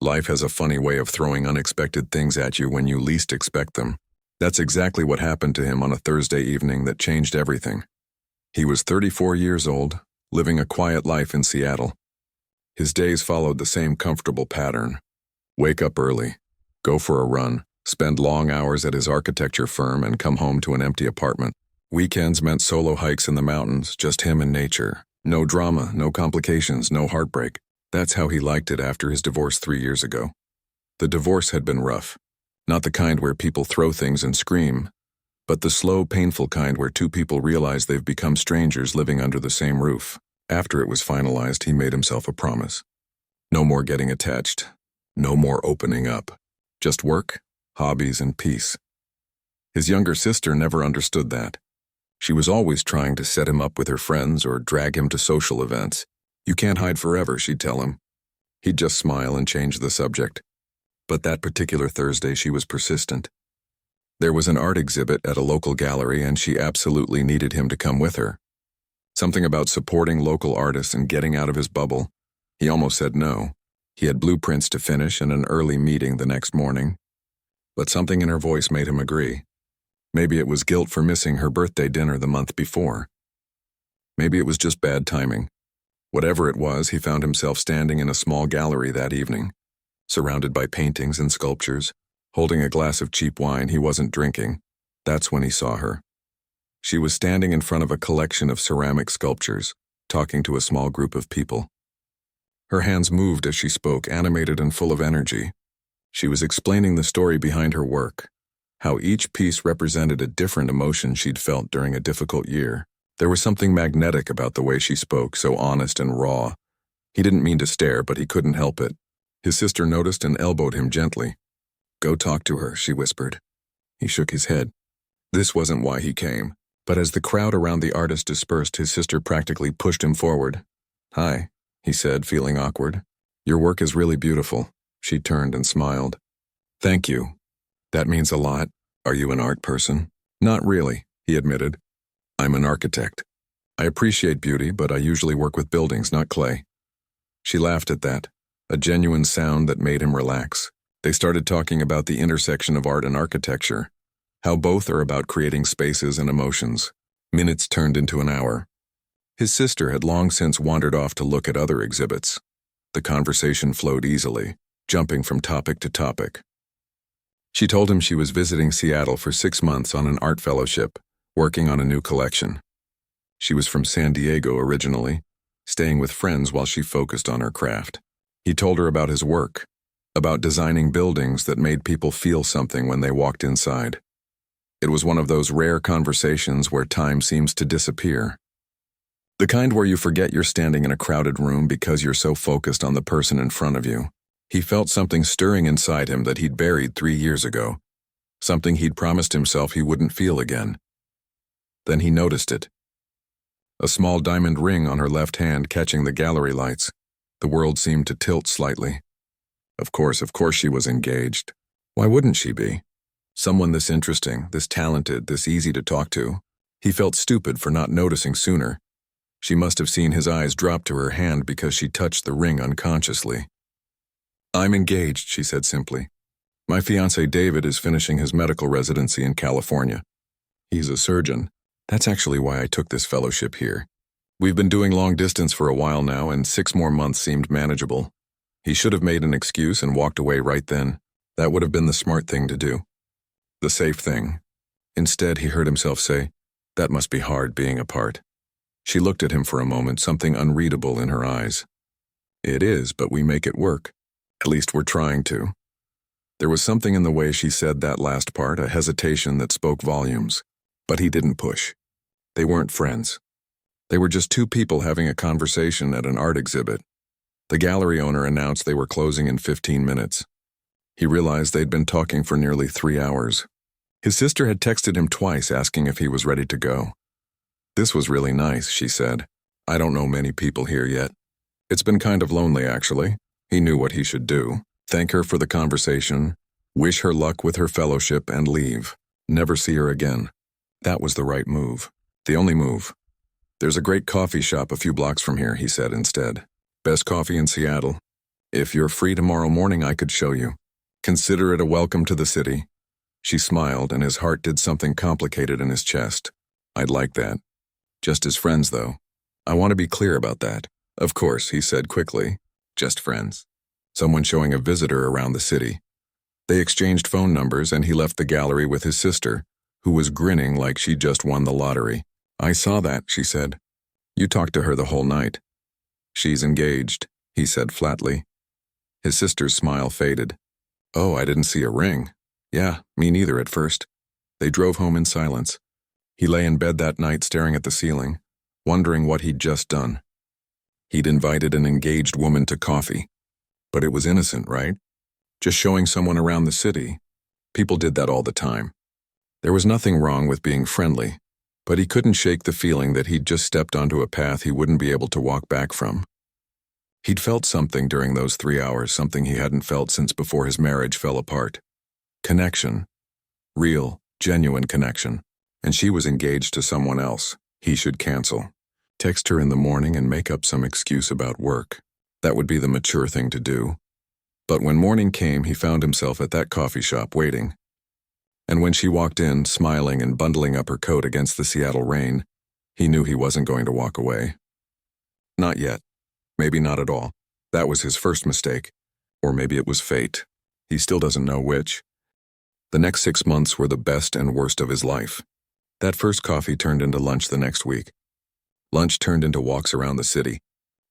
Life has a funny way of throwing unexpected things at you when you least expect them. That's exactly what happened to him on a Thursday evening that changed everything. He was 34 years old, living a quiet life in Seattle. His days followed the same comfortable pattern. Wake up early, go for a run, spend long hours at his architecture firm, and come home to an empty apartment. Weekends meant solo hikes in the mountains, just him and nature. No drama, no complications, no heartbreak. That's how he liked it after his divorce 3 years ago. The divorce had been rough. Not the kind where people throw things and scream, but the slow, painful kind where two people realize they've become strangers living under the same roof. After it was finalized, he made himself a promise. No more getting attached. No more opening up. Just work, hobbies, and peace. His younger sister never understood that. She was always trying to set him up with her friends or drag him to social events. You can't hide forever, she'd tell him. He'd just smile and change the subject. But that particular Thursday, she was persistent. There was an art exhibit at a local gallery, and she absolutely needed him to come with her. Something about supporting local artists and getting out of his bubble. He almost said no. He had blueprints to finish and an early meeting the next morning. But something in her voice made him agree. Maybe it was guilt for missing her birthday dinner the month before. Maybe it was just bad timing. Whatever it was, he found himself standing in a small gallery that evening, surrounded by paintings and sculptures, holding a glass of cheap wine he wasn't drinking. That's when he saw her. She was standing in front of a collection of ceramic sculptures, talking to a small group of people. Her hands moved as she spoke, animated and full of energy. She was explaining the story behind her work, how each piece represented a different emotion she'd felt during a difficult year. There was something magnetic about the way she spoke, so honest and raw. He didn't mean to stare, but he couldn't help it. His sister noticed and elbowed him gently. "Go talk to her," she whispered. He shook his head. This wasn't why he came. But as the crowd around the artist dispersed, his sister practically pushed him forward. "Hi," he said, feeling awkward. "Your work is really beautiful." She turned and smiled. "Thank you. That means a lot. Are you an art person?" "Not really," he admitted. "I'm an architect. I appreciate beauty, but I usually work with buildings, not clay." She laughed at that, a genuine sound that made him relax. They started talking about the intersection of art and architecture, how both are about creating spaces and emotions. Minutes turned into an hour. His sister had long since wandered off to look at other exhibits. The conversation flowed easily, jumping from topic to topic. She told him she was visiting Seattle for 6 months on an art fellowship, working on a new collection. She was from San Diego originally, staying with friends while she focused on her craft. He told her about his work, about designing buildings that made people feel something when they walked inside. It was one of those rare conversations where time seems to disappear. The kind where you forget you're standing in a crowded room because you're so focused on the person in front of you. He felt something stirring inside him that he'd buried 3 years ago, something he'd promised himself he wouldn't feel again. Then he noticed it. A small diamond ring on her left hand catching the gallery lights. The world seemed to tilt slightly. Of course she was engaged. Why wouldn't she be? Someone this interesting, this talented, this easy to talk to. He felt stupid for not noticing sooner. She must have seen his eyes drop to her hand because she touched the ring unconsciously. "I'm engaged," she said simply. "My fiancé David is finishing his medical residency in California. He's a surgeon. That's actually why I took this fellowship here. We've been doing long distance for a while now, and 6 more months seemed manageable." He should have made an excuse and walked away right then. That would have been the smart thing to do. The safe thing. Instead, he heard himself say, "That must be hard being apart." She looked at him for a moment, something unreadable in her eyes. "It is, but we make it work. At least we're trying to." There was something in the way she said that last part, a hesitation that spoke volumes. But he didn't push. They weren't friends. They were just two people having a conversation at an art exhibit. The gallery owner announced they were closing in 15 minutes. He realized they'd been talking for nearly 3 hours. His sister had texted him twice asking if he was ready to go. "This was really nice," she said. "I don't know many people here yet. It's been kind of lonely, actually." He knew what he should do. Thank her for the conversation, wish her luck with her fellowship, and leave. Never see her again. That was the right move. The only move. "There's a great coffee shop a few blocks from here," he said instead. "Best coffee in Seattle." If you're free tomorrow morning, I could show you. Consider it a welcome to the city." She smiled, and his heart did something complicated in his chest. "I'd like that. Just as friends, though. I want to be clear about that." "Of course," he said quickly. "Just friends. Someone showing a visitor around the city." They exchanged phone numbers, and he left the gallery with his sister, who was grinning like she'd just won the lottery. "I saw that," she said. "You talked to her the whole night." "She's engaged," he said flatly. His sister's smile faded. "Oh, I didn't see a ring." "Yeah, me neither at first." They drove home in silence. He lay in bed that night staring at the ceiling, wondering what he'd just done. He'd invited an engaged woman to coffee. But it was innocent, right? Just showing someone around the city. People did that all the time. There was nothing wrong with being friendly, but he couldn't shake the feeling that he'd just stepped onto a path he wouldn't be able to walk back from. He'd felt something during those 3 hours, something he hadn't felt since before his marriage fell apart. Connection. Real, genuine connection. And she was engaged to someone else. He should cancel. Text her in the morning and make up some excuse about work. That would be the mature thing to do. But when morning came, he found himself at that coffee shop waiting. And when she walked in, smiling and bundling up her coat against the Seattle rain, he knew he wasn't going to walk away. Not yet. Maybe not at all. That was his first mistake. Or maybe it was fate. He still doesn't know which. The next 6 months were the best and worst of his life. That first coffee turned into lunch the next week. Lunch turned into walks around the city.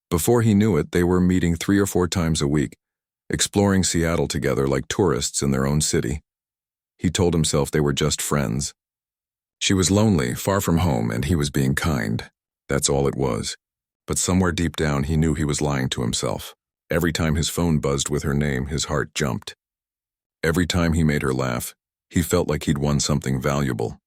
Before he knew it, they were meeting 3 or 4 times a week, exploring Seattle together like tourists in their own city. He told himself they were just friends. She was lonely, far from home, and he was being kind. That's all it was. But somewhere deep down, he knew he was lying to himself. Every time his phone buzzed with her name, his heart jumped. Every time he made her laugh, he felt like he'd won something valuable.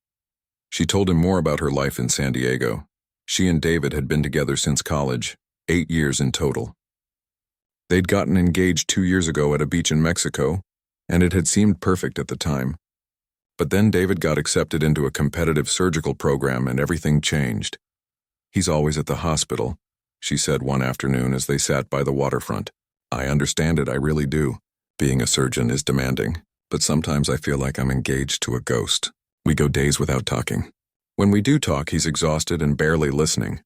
She told him more about her life in San Diego. She and David had been together since college, 8 years in total. They'd gotten engaged 2 years ago at a beach in Mexico, and it had seemed perfect at the time. But then David got accepted into a competitive surgical program and everything changed. "He's always at the hospital," she said one afternoon as they sat by the waterfront. "I understand it, I really do. Being a surgeon is demanding, but sometimes I feel like I'm engaged to a ghost. We go days without talking. When we do talk, he's exhausted and barely listening.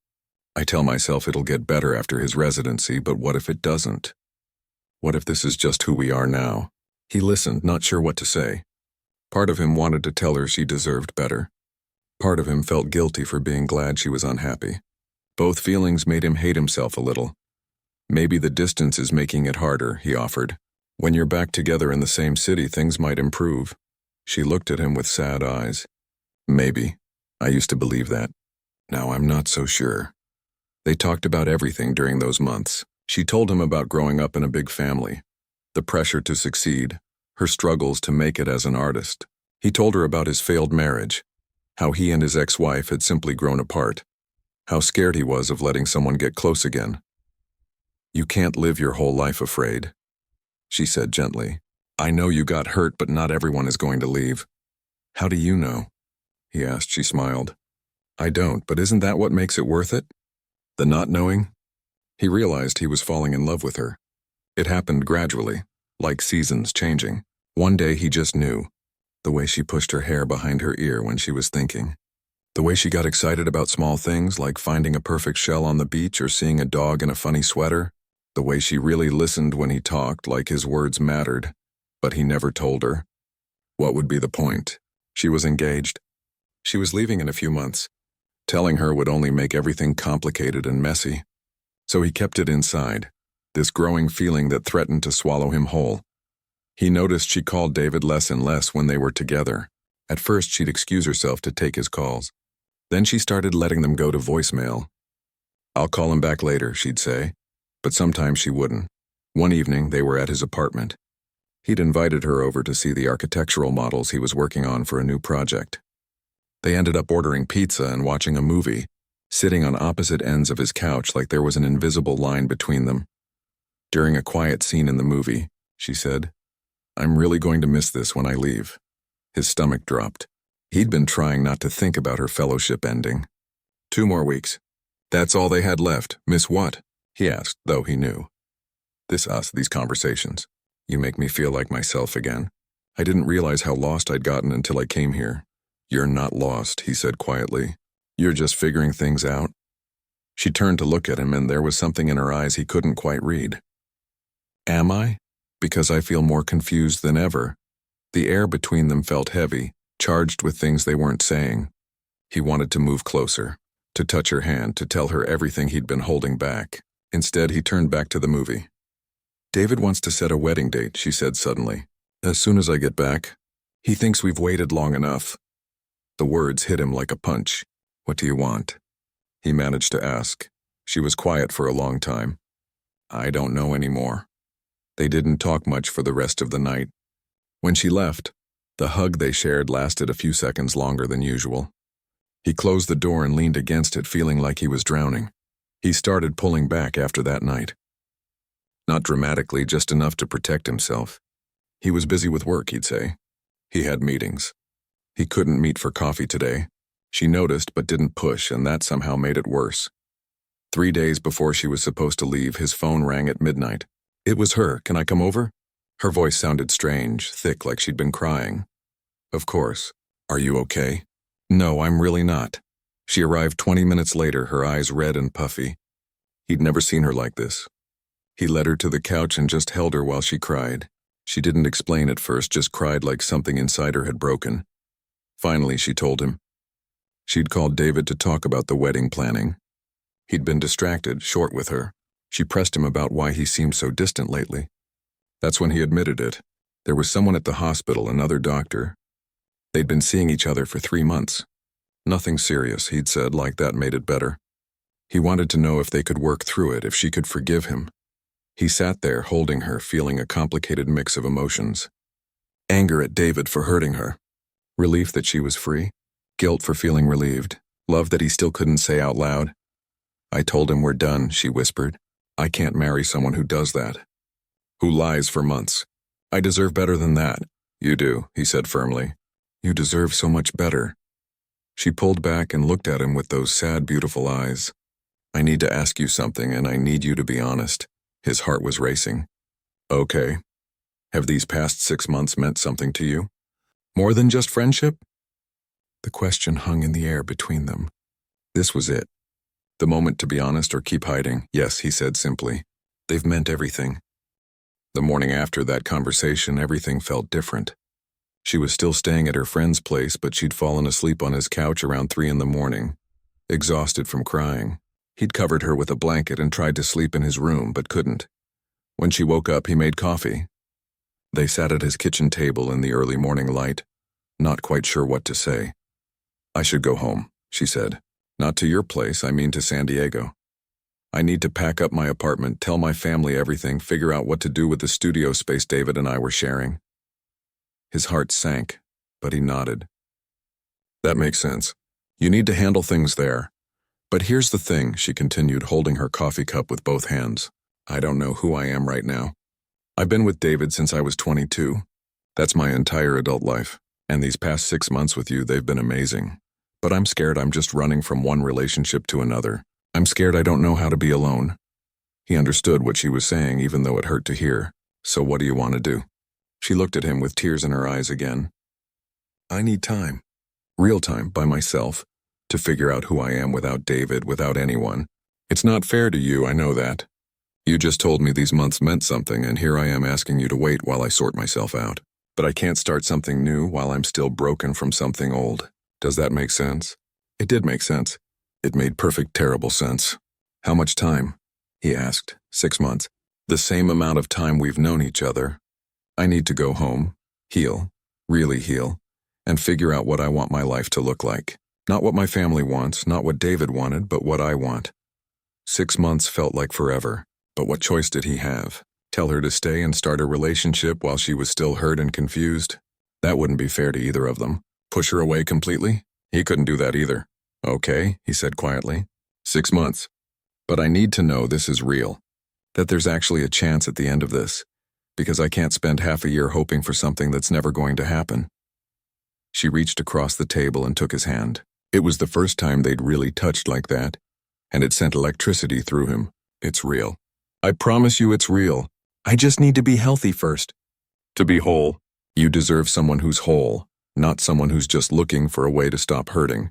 I tell myself it'll get better after his residency, but what if it doesn't? What if this is just who we are now?" He listened, not sure what to say. Part of him wanted to tell her she deserved better. Part of him felt guilty for being glad she was unhappy. Both feelings made him hate himself a little. "Maybe the distance is making it harder," he offered. "When you're back together in the same city, things might improve." She looked at him with sad eyes. "Maybe. I used to believe that. Now I'm not so sure." They talked about everything during those months. She told him about growing up in a big family, the pressure to succeed, her struggles to make it as an artist. He told her about his failed marriage, how he and his ex-wife had simply grown apart, how scared he was of letting someone get close again. "You can't live your whole life afraid," she said gently. "I know you got hurt, but not everyone is going to leave." "How do you know?" he asked. She smiled. "I don't, but isn't that what makes it worth it? The not knowing?" He realized he was falling in love with her. It happened gradually, like seasons changing. One day he just knew. The way she pushed her hair behind her ear when she was thinking. The way she got excited about small things like finding a perfect shell on the beach or seeing a dog in a funny sweater. The way she really listened when he talked, like his words mattered. But he never told her. What would be the point? She was engaged. She was leaving in a few months. Telling her would only make everything complicated and messy. So he kept it inside, this growing feeling that threatened to swallow him whole. He noticed she called David less and less when they were together. At first, she'd excuse herself to take his calls. Then she started letting them go to voicemail. "I'll call him back later," she'd say. But sometimes she wouldn't. One evening, they were at his apartment. He'd invited her over to see the architectural models he was working on for a new project. They ended up ordering pizza and watching a movie, sitting on opposite ends of his couch like there was an invisible line between them. During a quiet scene in the movie, she said, "I'm really going to miss this when I leave." His stomach dropped. He'd been trying not to think about her fellowship ending. 2 more weeks. That's all they had left. Miss what? He asked, though he knew. These conversations. You make me feel like myself again. I didn't realize how lost I'd gotten until I came here. You're not lost, he said quietly. You're just figuring things out. She turned to look at him, and there was something in her eyes he couldn't quite read. Am I? Because I feel more confused than ever. The air between them felt heavy, charged with things they weren't saying. He wanted to move closer, to touch her hand, to tell her everything he'd been holding back. Instead, he turned back to the movie. David wants to set a wedding date, she said suddenly. As soon as I get back. He thinks we've waited long enough. The words hit him like a punch. What do you want? He managed to ask. She was quiet for a long time. I don't know anymore. They didn't talk much for the rest of the night. When she left, the hug they shared lasted a few seconds longer than usual. He closed the door and leaned against it, feeling like he was drowning. He started pulling back after that night. Not dramatically, just enough to protect himself. He was busy with work, he'd say. He had meetings. He couldn't meet for coffee today. She noticed but didn't push, and that somehow made it worse. 3 days before she was supposed to leave, his phone rang at midnight. It was her. Can I come over? Her voice sounded strange, thick, like she'd been crying. Of course. Are you okay? No, I'm really not. She arrived 20 minutes later, her eyes red and puffy. He'd never seen her like this. He led her to the couch and just held her while she cried. She didn't explain at first, just cried like something inside her had broken. Finally, she told him. She'd called David to talk about the wedding planning. He'd been distracted, short with her. She pressed him about why he seemed so distant lately. That's when he admitted it. There was someone at the hospital, another doctor. They'd been seeing each other for 3 months. Nothing serious, he'd said, like that made it better. He wanted to know if they could work through it, if she could forgive him. He sat there, holding her, feeling a complicated mix of emotions. Anger at David for hurting her. Relief that she was free. Guilt for feeling relieved. Love that he still couldn't say out loud. I told him we're done, she whispered. I can't marry someone who does that. Who lies for months. I deserve better than that. You do, he said firmly. You deserve so much better. She pulled back and looked at him with those sad, beautiful eyes. I need to ask you something, and I need you to be honest. His heart was racing. Okay. Have these past 6 months meant something to you? More than just friendship? The question hung in the air between them. This was it. The moment to be honest or keep hiding. Yes, he said simply. They've meant everything. The morning after that conversation, everything felt different. She was still staying at her friend's place, but she'd fallen asleep on his couch around 3 a.m, exhausted from crying. He'd covered her with a blanket and tried to sleep in his room, but couldn't. When she woke up, he made coffee. They sat at his kitchen table in the early morning light, not quite sure what to say. I should go home, she said. Not to your place, I mean to San Diego. I need to pack up my apartment, tell my family everything, figure out what to do with the studio space David and I were sharing. His heart sank, but he nodded. That makes sense. You need to handle things there. But here's the thing, she continued, holding her coffee cup with both hands. I don't know who I am right now. I've been with David since I was 22. That's my entire adult life. And these past 6 months with you, they've been amazing. But I'm scared I'm just running from one relationship to another. I'm scared I don't know how to be alone. He understood what she was saying, even though it hurt to hear. So what do you want to do? She looked at him with tears in her eyes again. I need time. Real time, by myself. To figure out who I am without David, without anyone. It's not fair to you, I know that. You just told me these months meant something, and here I am asking you to wait while I sort myself out. But I can't start something new while I'm still broken from something old. Does that make sense? It did make sense. It made perfect, terrible sense. How much time? He asked. 6 months. The same amount of time we've known each other. I need to go home, heal, really heal, and figure out what I want my life to look like. Not what my family wants, not what David wanted, but what I want. 6 months felt like forever, but what choice did he have? Tell her to stay and start a relationship while she was still hurt and confused? That wouldn't be fair to either of them. Push her away completely? He couldn't do that either. Okay, he said quietly. 6 months. But I need to know this is real. That there's actually a chance at the end of this. Because I can't spend half a year hoping for something that's never going to happen. She reached across the table and took his hand. It was the first time they'd really touched like that, and it sent electricity through him. It's real. I promise you it's real. I just need to be healthy first. To be whole. You deserve someone who's whole, not someone who's just looking for a way to stop hurting.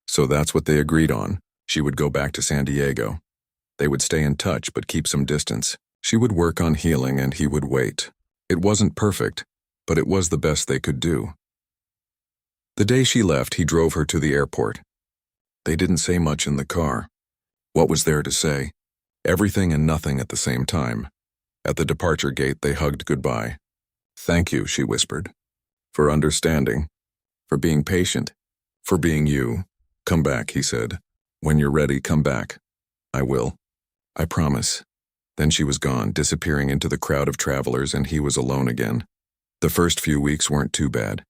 So that's what they agreed on. She would go back to San Diego. They would stay in touch but keep some distance. She would work on healing and he would wait. It wasn't perfect, but it was the best they could do. The day she left, he drove her to the airport. They didn't say much in the car. What was there to say? Everything and nothing at the same time. At the departure gate, they hugged goodbye. Thank you, she whispered. For understanding. For being patient. For being you. Come back, he said. When you're ready, come back. I will. I promise. Then she was gone, disappearing into the crowd of travelers, and he was alone again. The first few weeks weren't too bad.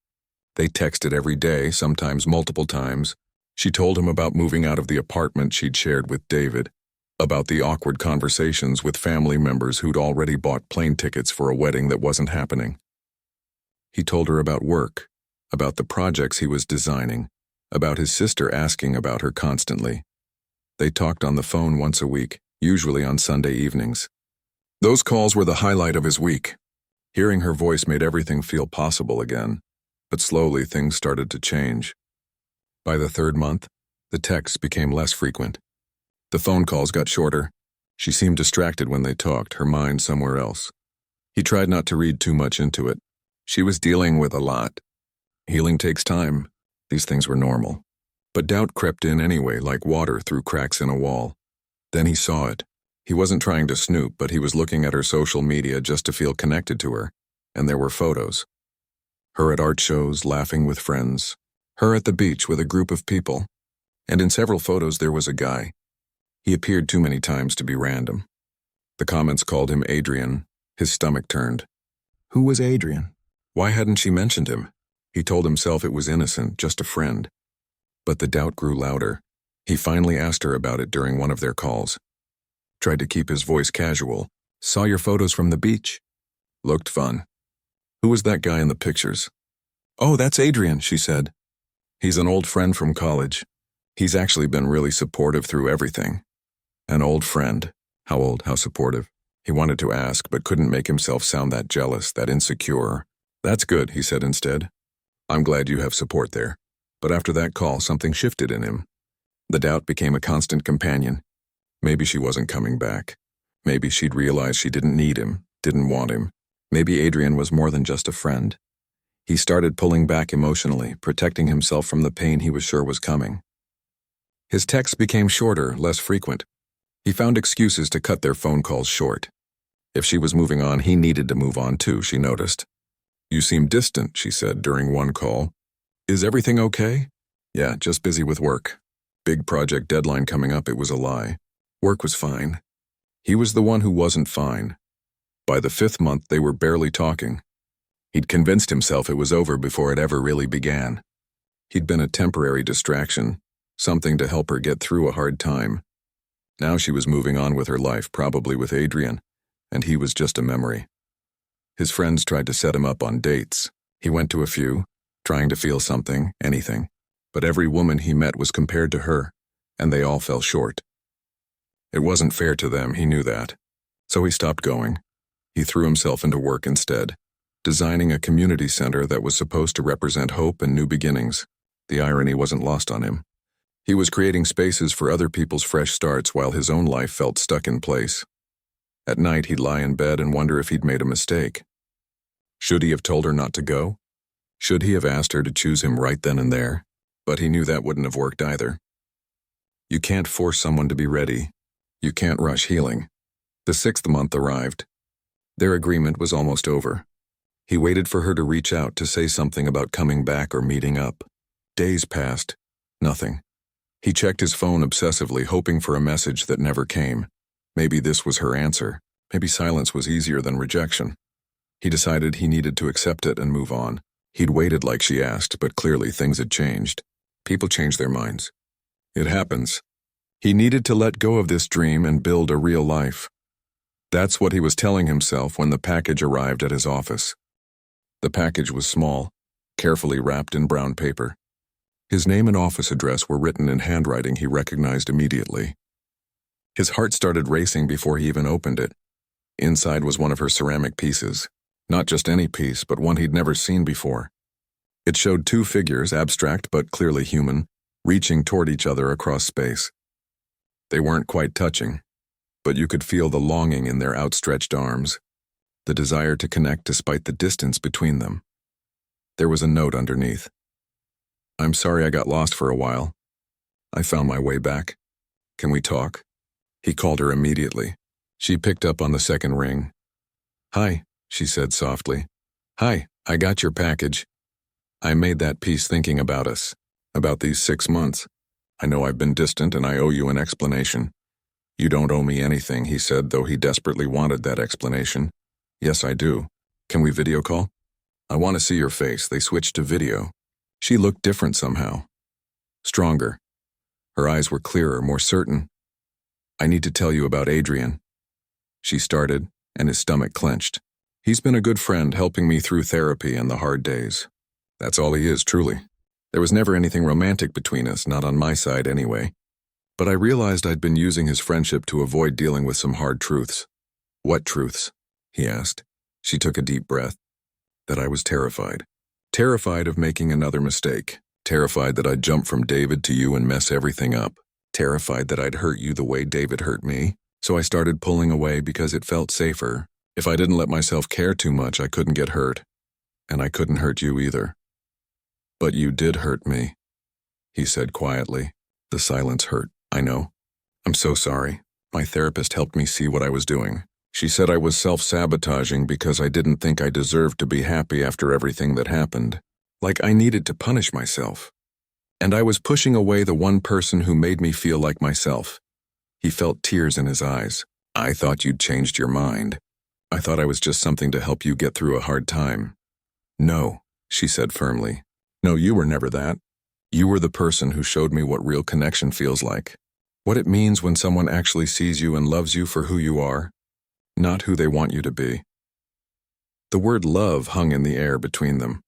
They texted every day, sometimes multiple times. She told him about moving out of the apartment she'd shared with David, about the awkward conversations with family members who'd already bought plane tickets for a wedding that wasn't happening. He told her about work, about the projects he was designing, about his sister asking about her constantly. They talked on the phone once a week, usually on Sunday evenings. Those calls were the highlight of his week. Hearing her voice made everything feel possible again, but slowly things started to change. By the third month, the texts became less frequent. The phone calls got shorter. She seemed distracted when they talked, her mind somewhere else. He tried not to read too much into it. She was dealing with a lot. Healing takes time. These things were normal. But doubt crept in anyway, like water through cracks in a wall. Then he saw it. He wasn't trying to snoop, but he was looking at her social media just to feel connected to her. And there were photos. Her at art shows, laughing with friends. Her at the beach with a group of people. And in several photos there was a guy. He appeared too many times to be random. The comments called him Adrian. His stomach turned. Who was Adrian? Why hadn't she mentioned him? He told himself it was innocent, just a friend. But the doubt grew louder. He finally asked her about it during one of their calls. Tried to keep his voice casual. Saw your photos from the beach. Looked fun. Who was that guy in the pictures? Oh, that's Adrian, she said. He's an old friend from college. He's actually been really supportive through everything. An old friend. How old, how supportive? He wanted to ask, but couldn't make himself sound that jealous, that insecure. That's good, he said instead. I'm glad you have support there. But after that call, something shifted in him. The doubt became a constant companion. Maybe she wasn't coming back. Maybe she'd realized she didn't need him, didn't want him. Maybe Adrian was more than just a friend. He started pulling back emotionally, protecting himself from the pain he was sure was coming. His texts became shorter, less frequent. He found excuses to cut their phone calls short. If she was moving on, he needed to move on too, she noticed. You seem distant, she said during one call. Is everything okay? Yeah, just busy with work. Big project deadline coming up, it was a lie. Work was fine. He was the one who wasn't fine. By the 5th month, they were barely talking. He'd convinced himself it was over before it ever really began. He'd been a temporary distraction, something to help her get through a hard time. Now she was moving on with her life, probably with Adrian, and he was just a memory. His friends tried to set him up on dates. He went to a few, trying to feel something, anything. But every woman he met was compared to her, and they all fell short. It wasn't fair to them, he knew that. So he stopped going. He threw himself into work instead, designing a community center that was supposed to represent hope and new beginnings. The irony wasn't lost on him. He was creating spaces for other people's fresh starts while his own life felt stuck in place. At night, he'd lie in bed and wonder if he'd made a mistake. Should he have told her not to go? Should he have asked her to choose him right then and there? But he knew that wouldn't have worked either. You can't force someone to be ready. You can't rush healing. The 6th month arrived. Their agreement was almost over. He waited for her to reach out to say something about coming back or meeting up. Days passed. Nothing. He checked his phone obsessively, hoping for a message that never came. Maybe this was her answer. Maybe silence was easier than rejection. He decided he needed to accept it and move on. He'd waited like she asked, but clearly things had changed. People change their minds. It happens. He needed to let go of this dream and build a real life. That's what he was telling himself when the package arrived at his office. The package was small, carefully wrapped in brown paper. His name and office address were written in handwriting he recognized immediately. His heart started racing before he even opened it. Inside was one of her ceramic pieces. Not just any piece, but one he'd never seen before. It showed two figures, abstract but clearly human, reaching toward each other across space. They weren't quite touching, but you could feel the longing in their outstretched arms, the desire to connect despite the distance between them. There was a note underneath. "I'm sorry I got lost for a while. I found my way back. Can we talk?" He called her immediately. She picked up on the second ring. "Hi," she said softly. "Hi, I got your package. I made that piece thinking about us, about these 6 months. I know I've been distant and I owe you an explanation." "You don't owe me anything," he said, though he desperately wanted that explanation. "Yes, I do. Can we video call?" "I want to see your face." They switched to video. She looked different somehow. Stronger. Her eyes were clearer, more certain. "I need to tell you about Adrian." She started, and his stomach clenched. "He's been a good friend, helping me through therapy and the hard days. That's all he is, truly. There was never anything romantic between us, not on my side anyway. But I realized I'd been using his friendship to avoid dealing with some hard truths." "What truths?" he asked. She took a deep breath. "That I was terrified. Terrified of making another mistake. Terrified that I'd jump from David to you and mess everything up. Terrified that I'd hurt you the way David hurt me. So I started pulling away because it felt safer. If I didn't let myself care too much, I couldn't get hurt. And I couldn't hurt you either." "But you did hurt me," he said quietly. The silence hurt. "I know. I'm so sorry. My therapist helped me see what I was doing. She said I was self-sabotaging because I didn't think I deserved to be happy after everything that happened. Like I needed to punish myself. And I was pushing away the one person who made me feel like myself." He felt tears in his eyes. "I thought you'd changed your mind. I thought I was just something to help you get through a hard time." "No," she said firmly. "No, you were never that. You were the person who showed me what real connection feels like. What it means when someone actually sees you and loves you for who you are, not who they want you to be." The word love hung in the air between them.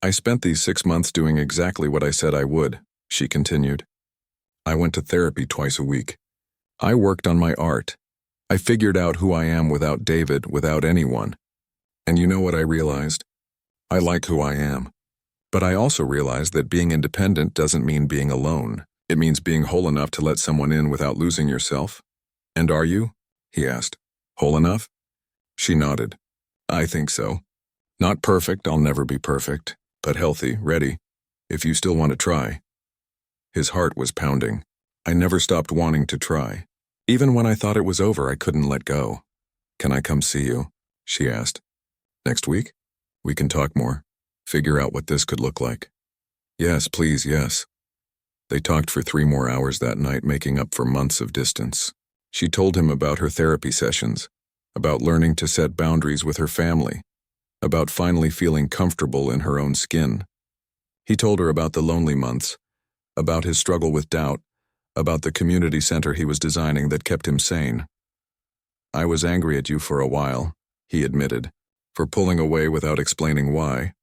"I spent these 6 months doing exactly what I said I would," she continued. "I went to therapy twice a week. I worked on my art. I figured out who I am without David, without anyone. And you know what I realized? I like who I am. But I also realized that being independent doesn't mean being alone. It means being whole enough to let someone in without losing yourself." "And are you?" he asked. "Whole enough?" She nodded. "I think so. Not perfect, I'll never be perfect, but healthy, ready, if you still want to try." His heart was pounding. I never stopped wanting to try. Even when I thought it was over, I couldn't let go. "Can I come see you?" she asked. "Next week? We can talk more. Figure out what this could look like." "Yes, please, yes." They talked for 3 more hours that night, making up for months of distance. She told him about her therapy sessions, about learning to set boundaries with her family, about finally feeling comfortable in her own skin. He told her about the lonely months, about his struggle with doubt, about the community center he was designing that kept him sane. "I was angry at you for a while," he admitted, "for pulling away without explaining why.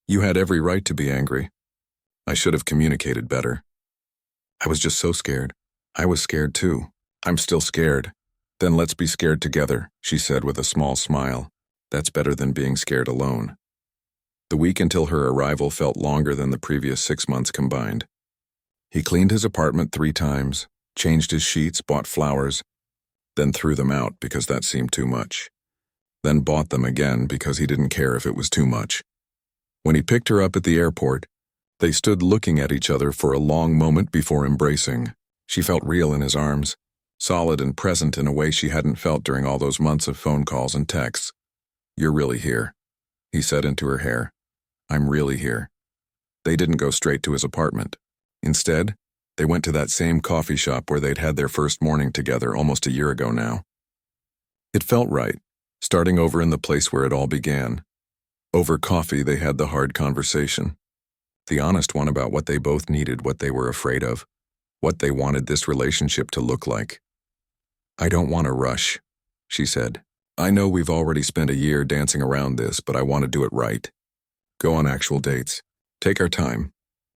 You had every right to be angry. I should have communicated better. I was just so scared. I was scared too. I'm still scared." "Then let's be scared together," she said with a small smile. "That's better than being scared alone." The week until her arrival felt longer than the previous 6 months combined. He cleaned his apartment 3 times, changed his sheets, bought flowers, then threw them out because that seemed too much. Then bought them again because he didn't care if it was too much. When he picked her up at the airport, they stood looking at each other for a long moment before embracing. She felt real in his arms, solid and present in a way she hadn't felt during all those months of phone calls and texts. "You're really here," he said into her hair. "I'm really here." They didn't go straight to his apartment. Instead, they went to that same coffee shop where they'd had their first morning together almost a year ago now. It felt right, starting over in the place where it all began. Over coffee, they had the hard conversation. The honest one about what they both needed, what they were afraid of, what they wanted this relationship to look like. "I don't want to rush," she said. "I know we've already spent a year dancing around this, but I want to do it right. Go on actual dates. Take our time.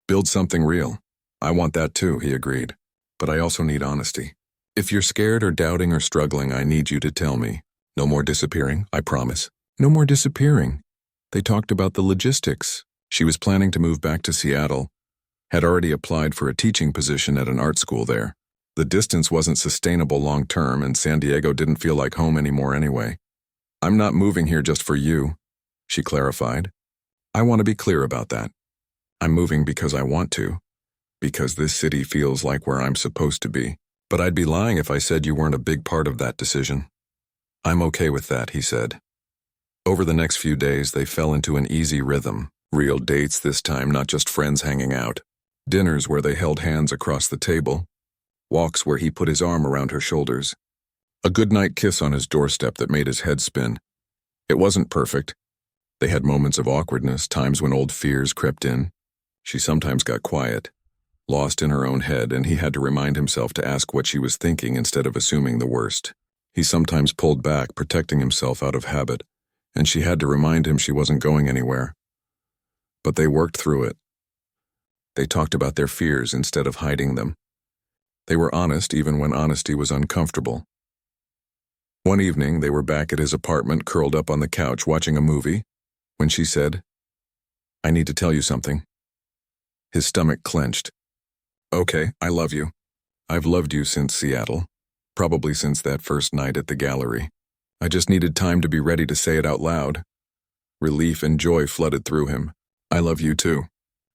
Build something real." "I want that too," he agreed. "But I also need honesty. If you're scared or doubting or struggling, I need you to tell me. No more disappearing, I promise. No more disappearing. They talked about the logistics. She was planning to move back to Seattle, had already applied for a teaching position at an art school there. The distance wasn't sustainable long-term, and San Diego didn't feel like home anymore anyway. I'm not moving here just for you, she clarified. I want to be clear about that. I'm moving because I want to, because this city feels like where I'm supposed to be. But I'd be lying if I said you weren't a big part of that decision. I'm okay with that, he said. Over the next few days, they fell into an easy rhythm. Real dates this time, not just friends hanging out. Dinners where they held hands across the table. Walks where he put his arm around her shoulders. A goodnight kiss on his doorstep that made his head spin. It wasn't perfect. They had moments of awkwardness, times when old fears crept in. She sometimes got quiet, lost in her own head, and he had to remind himself to ask what she was thinking instead of assuming the worst. He sometimes pulled back, protecting himself out of habit, and she had to remind him she wasn't going anywhere. But they worked through it. They talked about their fears instead of hiding them. They were honest even when honesty was uncomfortable. One evening, they were back at his apartment, curled up on the couch watching a movie, when she said, "I need to tell you something." His stomach clenched. "Okay, I love you. I've loved you since Seattle, probably since that first night at the gallery. I just needed time to be ready to say it out loud." Relief and joy flooded through him. "I love you too.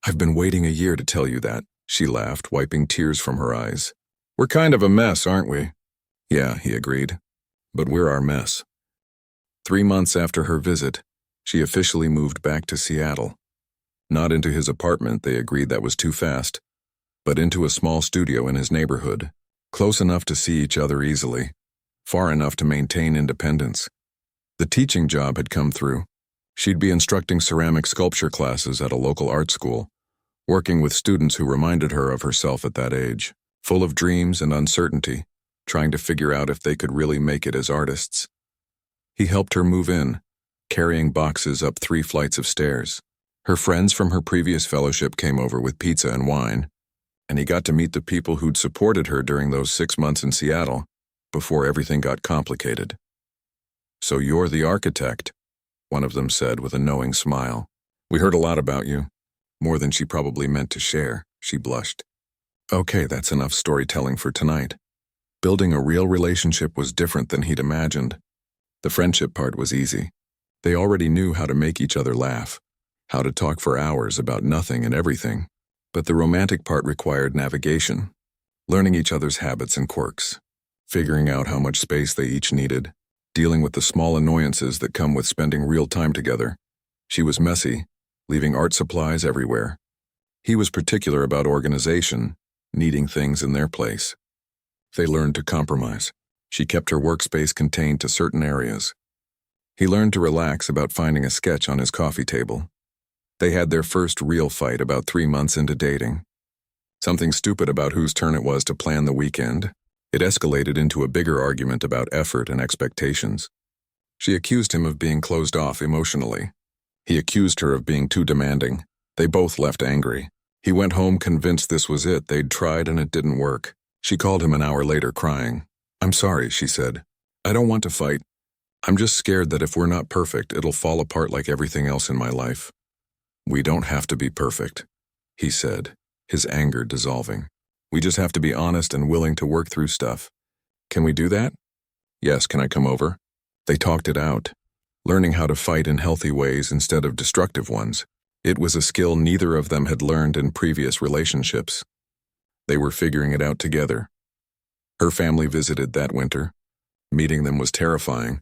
I've been waiting a year to tell you that," she laughed, wiping tears from her eyes. "We're kind of a mess, aren't we?" "Yeah," he agreed. "But we're our mess." 3 months after her visit, she officially moved back to Seattle. Not into his apartment, they agreed that was too fast, but into a small studio in his neighborhood, close enough to see each other easily, far enough to maintain independence. The teaching job had come through. She'd be instructing ceramic sculpture classes at a local art school, working with students who reminded her of herself at that age, full of dreams and uncertainty, trying to figure out if they could really make it as artists. He helped her move in, carrying boxes up 3 flights of stairs. Her friends from her previous fellowship came over with pizza and wine, and he got to meet the people who'd supported her during those 6 months in Seattle, before everything got complicated. "So you're the architect," one of them said with a knowing smile. "We heard a lot about you, more than she probably meant to share," she blushed. Okay, that's enough storytelling for tonight. Building a real relationship was different than he'd imagined. The friendship part was easy. They already knew how to make each other laugh, how to talk for hours about nothing and everything. But the romantic part required navigation, learning each other's habits and quirks, figuring out how much space they each needed, dealing with the small annoyances that come with spending real time together. She was messy, leaving art supplies everywhere. He was particular about organization, needing things in their place. They learned to compromise. She kept her workspace contained to certain areas. He learned to relax about finding a sketch on his coffee table. They had their first real fight about 3 months into dating. Something stupid about whose turn it was to plan the weekend. It escalated into a bigger argument about effort and expectations. She accused him of being closed off emotionally. He accused her of being too demanding. They both left angry. He went home convinced this was it. They'd tried and it didn't work. She called him an hour later crying. "I'm sorry," she said. "I don't want to fight. I'm just scared that if we're not perfect, it'll fall apart like everything else in my life." "We don't have to be perfect," he said, his anger dissolving. "We just have to be honest and willing to work through stuff. Can we do that?" "Yes, can I come over?" They talked it out, learning how to fight in healthy ways instead of destructive ones. It was a skill neither of them had learned in previous relationships. They were figuring it out together. Her family visited that winter. Meeting them was terrifying.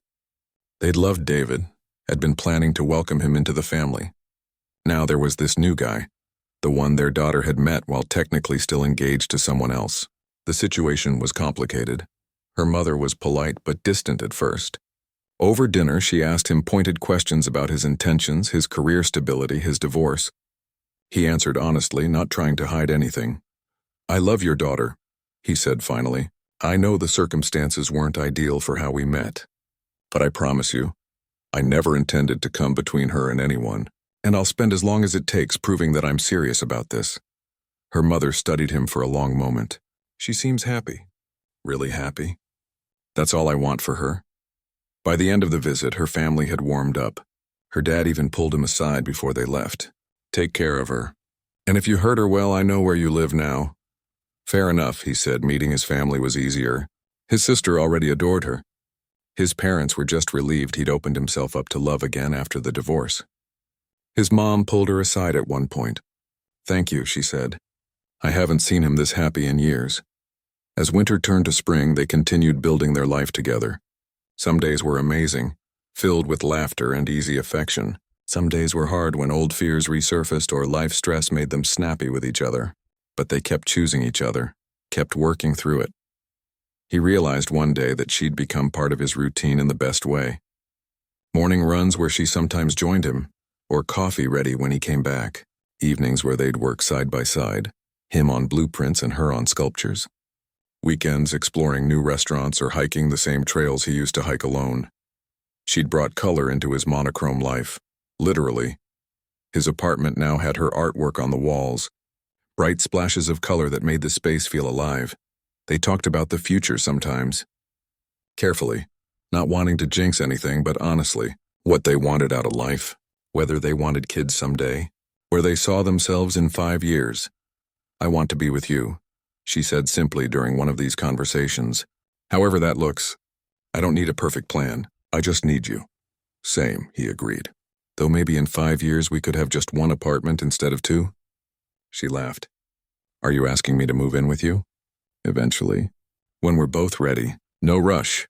They'd loved David, had been planning to welcome him into the family. Now there was this new guy, the one their daughter had met while technically still engaged to someone else. The situation was complicated. Her mother was polite but distant at first. Over dinner, she asked him pointed questions about his intentions, his career stability, his divorce. He answered honestly, not trying to hide anything. "I love your daughter," he said finally. "I know the circumstances weren't ideal for how we met. But I promise you, I never intended to come between her and anyone, and I'll spend as long as it takes proving that I'm serious about this." Her mother studied him for a long moment. "She seems happy." "Really happy?" "That's all I want for her." By the end of the visit, her family had warmed up. Her dad even pulled him aside before they left. "Take care of her. And if you hurt her, well, I know where you live now." "Fair enough," he said. Meeting his family was easier. His sister already adored her. His parents were just relieved he'd opened himself up to love again after the divorce. His mom pulled her aside at one point. "Thank you," she said. "I haven't seen him this happy in years." As winter turned to spring, they continued building their life together. Some days were amazing, filled with laughter and easy affection. Some days were hard when old fears resurfaced or life stress made them snappy with each other. But they kept choosing each other, kept working through it. He realized one day that she'd become part of his routine in the best way. Morning runs where she sometimes joined him, or coffee ready when he came back. Evenings where they'd work side by side, him on blueprints and her on sculptures. Weekends exploring new restaurants or hiking the same trails he used to hike alone. She'd brought color into his monochrome life, literally. His apartment now had her artwork on the walls, bright splashes of color that made the space feel alive. They talked about the future sometimes. Carefully, not wanting to jinx anything, but honestly, what they wanted out of life, whether they wanted kids someday, where they saw themselves in 5 years. "I want to be with you," she said simply during one of these conversations. "However that looks, I don't need a perfect plan. I just need you." "Same," he agreed. "Though maybe in 5 years we could have just one apartment instead of 2? She laughed. "Are you asking me to move in with you?" "Eventually. When we're both ready. No rush."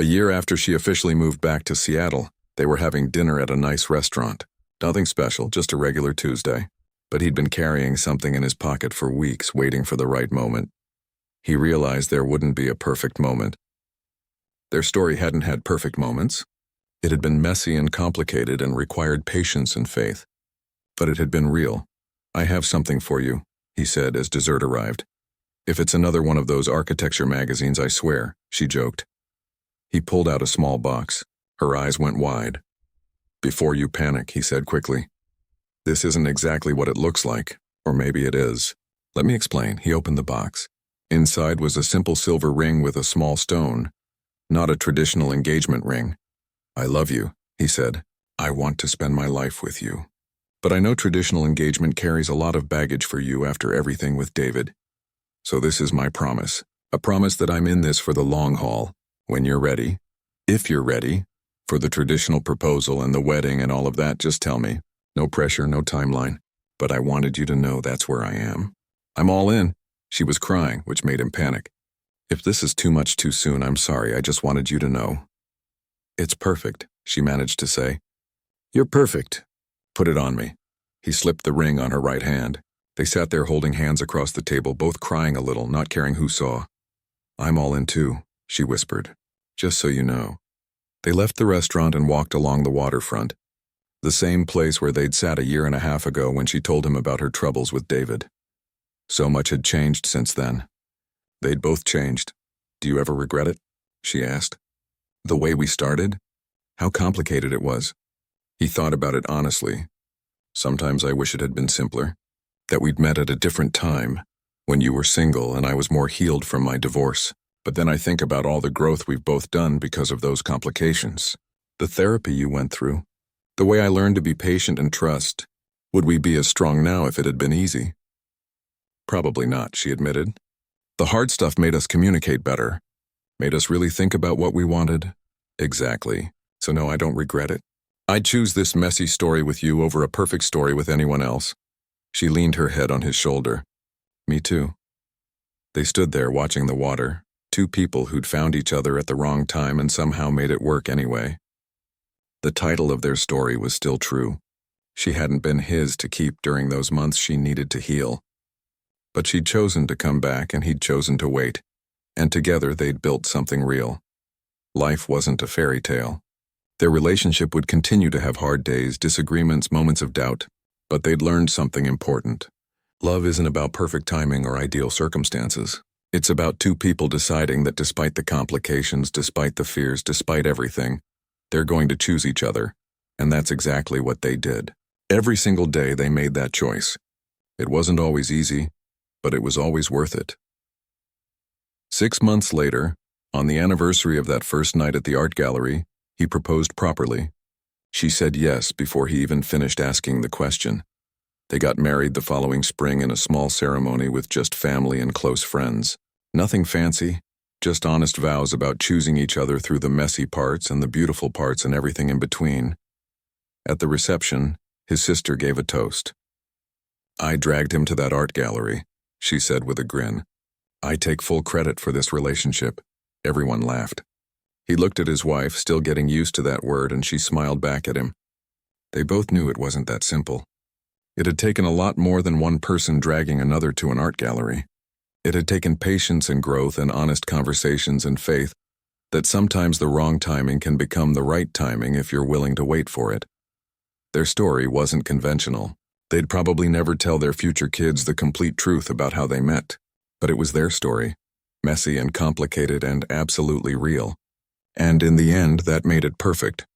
A year after she officially moved back to Seattle, they were having dinner at a nice restaurant. Nothing special, just a regular Tuesday. But he'd been carrying something in his pocket for weeks, waiting for the right moment. He realized there wouldn't be a perfect moment. Their story hadn't had perfect moments. It had been messy and complicated and required patience and faith. But it had been real. "I have something for you," he said as dessert arrived. "If it's another one of those architecture magazines, I swear," she joked. He pulled out a small box. Her eyes went wide. "Before you panic," he said quickly. "This isn't exactly what it looks like, or maybe it is. Let me explain." He opened the box. Inside was a simple silver ring with a small stone, not a traditional engagement ring. "I love you," he said. "I want to spend my life with you. But I know traditional engagement carries a lot of baggage for you after everything with David. So this is my promise, a promise that I'm in this for the long haul. When you're ready, if you're ready, for the traditional proposal and the wedding and all of that, just tell me. No pressure, no timeline. But I wanted you to know that's where I am. I'm all in." She was crying, which made him panic. "If this is too much too soon, I'm sorry. I just wanted you to know." "It's perfect," she managed to say. "You're perfect. Put it on me." He slipped the ring on her right hand. They sat there holding hands across the table, both crying a little, not caring who saw. "I'm all in too," she whispered. "Just so you know." They left the restaurant and walked along the waterfront, the same place where they'd sat a year and a half ago when she told him about her troubles with David. So much had changed since then. They'd both changed. "Do you ever regret it?" she asked. "The way we started? How complicated it was." He thought about it honestly. "Sometimes I wish it had been simpler, that we'd met at a different time, when you were single and I was more healed from my divorce. But then I think about all the growth we've both done because of those complications. The therapy you went through, the way I learned to be patient and trust. Would we be as strong now if it had been easy?" "Probably not," she admitted. "The hard stuff made us communicate better, made us really think about what we wanted." "Exactly. So no, I don't regret it. I'd choose this messy story with you over a perfect story with anyone else." She leaned her head on his shoulder. "Me too." They stood there watching the water, two people who'd found each other at the wrong time and somehow made it work anyway. The title of their story was still true. She hadn't been his to keep during those months she needed to heal. But she'd chosen to come back and he'd chosen to wait. And together they'd built something real. Life wasn't a fairy tale. Their relationship would continue to have hard days, disagreements, moments of doubt. But they'd learned something important. Love isn't about perfect timing or ideal circumstances. It's about two people deciding that despite the complications, despite the fears, despite everything, they're going to choose each other. And that's exactly what they did. Every single day they made that choice. It wasn't always easy, but it was always worth it. 6 months later, on the anniversary of that first night at the art gallery, He proposed properly. She said yes before he even finished asking the question. They got married the following spring in a small ceremony with just family and close friends. Nothing fancy, just honest vows about choosing each other through the messy parts and the beautiful parts and everything in between. At the reception, his sister gave a toast. "I dragged him to that art gallery," she said with a grin. "I take full credit for this relationship." Everyone laughed. He looked at his wife, still getting used to that word, and she smiled back at him. They both knew it wasn't that simple. It had taken a lot more than one person dragging another to an art gallery. It had taken patience and growth and honest conversations and faith that sometimes the wrong timing can become the right timing if you're willing to wait for it. Their story wasn't conventional. They'd probably never tell their future kids the complete truth about how they met. But it was their story, messy and complicated and absolutely real. And in the end, that made it perfect.